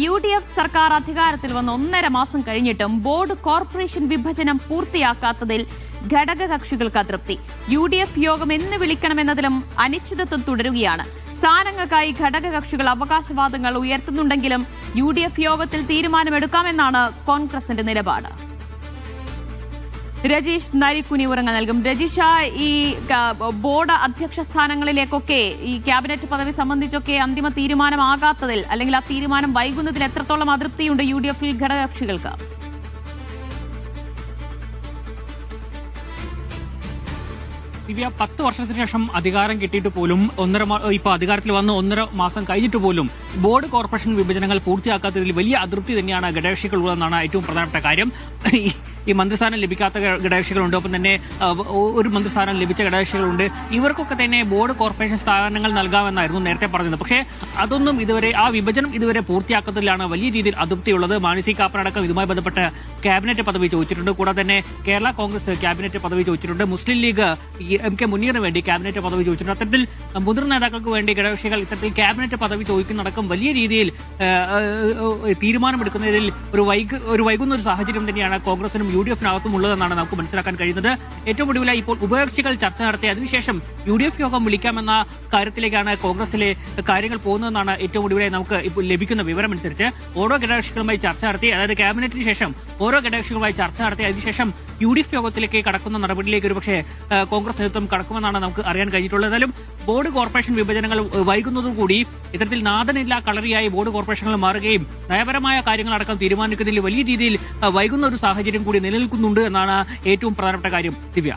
UDF സർക്കാർ അധികാരത്തിൽ വന്ന് 1.5 മാസം കഴിഞ്ഞിട്ടും ബോർഡ് കോർപ്പറേഷൻ വിഭജനം പൂർത്തിയാക്കാത്തതിൽ ഘടകകക്ഷികൾക്ക് അതൃപ്തി. UDF യോഗം എന്ന് വിളിക്കണമെന്നതിലും അനിശ്ചിതത്വം തുടരുകയാണ്. സ്ഥാനങ്ങൾക്കായി ഘടകകക്ഷികൾ അവകാശവാദങ്ങൾ ഉയർത്തുന്നുണ്ടെങ്കിലും UDF യോഗത്തിൽ തീരുമാനമെടുക്കാമെന്നാണ് കോൺഗ്രസിന്റെ നിലപാട്. രജീഷ് നരിക്കുനി ഉറങ്ങ നൽകും. രജീഷ, ഈ ബോർഡ് അധ്യക്ഷ സ്ഥാനങ്ങളിലേക്കൊക്കെ ഈ ക്യാബിനറ്റ് പദവി സംബന്ധിച്ചൊക്കെ അന്തിമ തീരുമാനമാകാത്തതിൽ അല്ലെങ്കിൽ ആ തീരുമാനം വൈകുന്നതിൽ എത്രത്തോളം അതൃപ്തിയുണ്ട് UDF ഘടകകക്ഷികൾക്ക്? ദിവ്യ, 10 വർഷത്തിന് ശേഷം അധികാരം കിട്ടിയിട്ട് പോലും ഇപ്പൊ അധികാരത്തിൽ വന്ന് 1.5 മാസം കഴിഞ്ഞിട്ട് പോലും ബോർഡ് കോർപ്പറേഷൻ വിഭജനങ്ങൾ പൂർത്തിയാക്കാത്തതിൽ വലിയ അതൃപ്തി തന്നെയാണ് ഘടകകക്ഷികളുള്ളതെന്നാണ് ഏറ്റവും പ്രധാനപ്പെട്ട കാര്യം. ഈ മന്ത്രിസ്ഥാനം ലഭിക്കാത്ത ഘടകകക്ഷികളുണ്ട്, ഒപ്പം തന്നെ ഒരു മന്ത്രിസ്ഥാനം ലഭിച്ച ഘടകകക്ഷികളുണ്ട്. ഇവർക്കൊക്കെ തന്നെ ബോർഡ് കോർപ്പറേഷൻ സ്ഥാനങ്ങൾ നൽകാമെന്നായിരുന്നു നേരത്തെ പറഞ്ഞത്. പക്ഷേ അതൊന്നും ഇതുവരെ, ആ വിഭജനം ഇതുവരെ പൂർത്തിയാക്കുന്നതിലാണ് വലിയ രീതിയിൽ അതൃപ്തിയുള്ളത്. മാണി കാപ്പനടക്കം ഇതുമായി ബന്ധപ്പെട്ട് ക്യാബിനറ്റ് പദവി ചോദിച്ചിട്ടുണ്ട്. കൂടാതെ തന്നെ കേരള കോൺഗ്രസ് ക്യാബിനറ്റ് പദവി ചോദിച്ചിട്ടുണ്ട്. മുസ്ലിം ലീഗ് MK മുനീറിന് വേണ്ടി ക്യാബിനറ്റ് പദവി ചോദിച്ചിട്ടുണ്ട്. അത്തരത്തിൽ മുതിർന്ന നേതാക്കൾക്ക് വേണ്ടി ഘടകകക്ഷികൾ ഇത്തരത്തിൽ ക്യാബിനറ്റ് പദവി ചോദിക്കുന്നതടക്കം വലിയ രീതിയിൽ തീരുമാനമെടുക്കുന്നതിൽ ഒരു വൈകുന്ന ഒരു സാഹചര്യം തന്നെയാണ് കോൺഗ്രസിനും UDF-നകത്തും ഉള്ളതെന്നാണ് നമുക്ക് മനസ്സിലാക്കാൻ കഴിയുന്നത്. ഏറ്റവും ഒടുവിലായി ഇപ്പോൾ ഉഭയകക്ഷികൾ ചർച്ച നടത്തി അതിനുശേഷം UDF യോഗം വിളിക്കാമെന്ന കാര്യത്തിലേക്കാണ് കോൺഗ്രസിലെ കാര്യങ്ങൾ പോകുന്നതെന്നാണ് ഏറ്റവും ഒടുവിലായി നമുക്ക് ഇപ്പോൾ ലഭിക്കുന്ന വിവരമനുസരിച്ച്. ഓരോ ഘടകകക്ഷികളുമായി ചർച്ച നടത്തി, അതായത് ക്യാബിനറ്റിന് ശേഷം ഓരോ ഘടകകക്ഷികളുമായി ചർച്ച നടത്തി അതിനുശേഷം UDF യോഗത്തിലേക്ക് കടക്കുന്ന നടപടിയിലേക്ക് ഒരുപക്ഷെ കോൺഗ്രസ് നേതൃത്വം കടക്കുമെന്നാണ് നമുക്ക് അറിയാൻ കഴിഞ്ഞിട്ടുള്ളത്. ഏതായാലും ബോർഡ് കോർപ്പറേഷൻ വിഭജനങ്ങൾ വൈകുന്നതോടുകൂടി ഇത്തരത്തിൽ നാഥനില്ല കളറിയായി ബോർഡ് കോർപ്പറേഷനുകൾ മാറുകയും നയപരമായ കാര്യങ്ങളടക്കം തീരുമാനിക്കുന്നതിൽ വലിയ രീതിയിൽ വൈകുന്ന ഒരു സാഹചര്യം കൂടി നിലനിൽക്കുന്നുണ്ട് എന്നാണ് ഏറ്റവും പ്രധാനപ്പെട്ട കാര്യം. ദിവ്യ.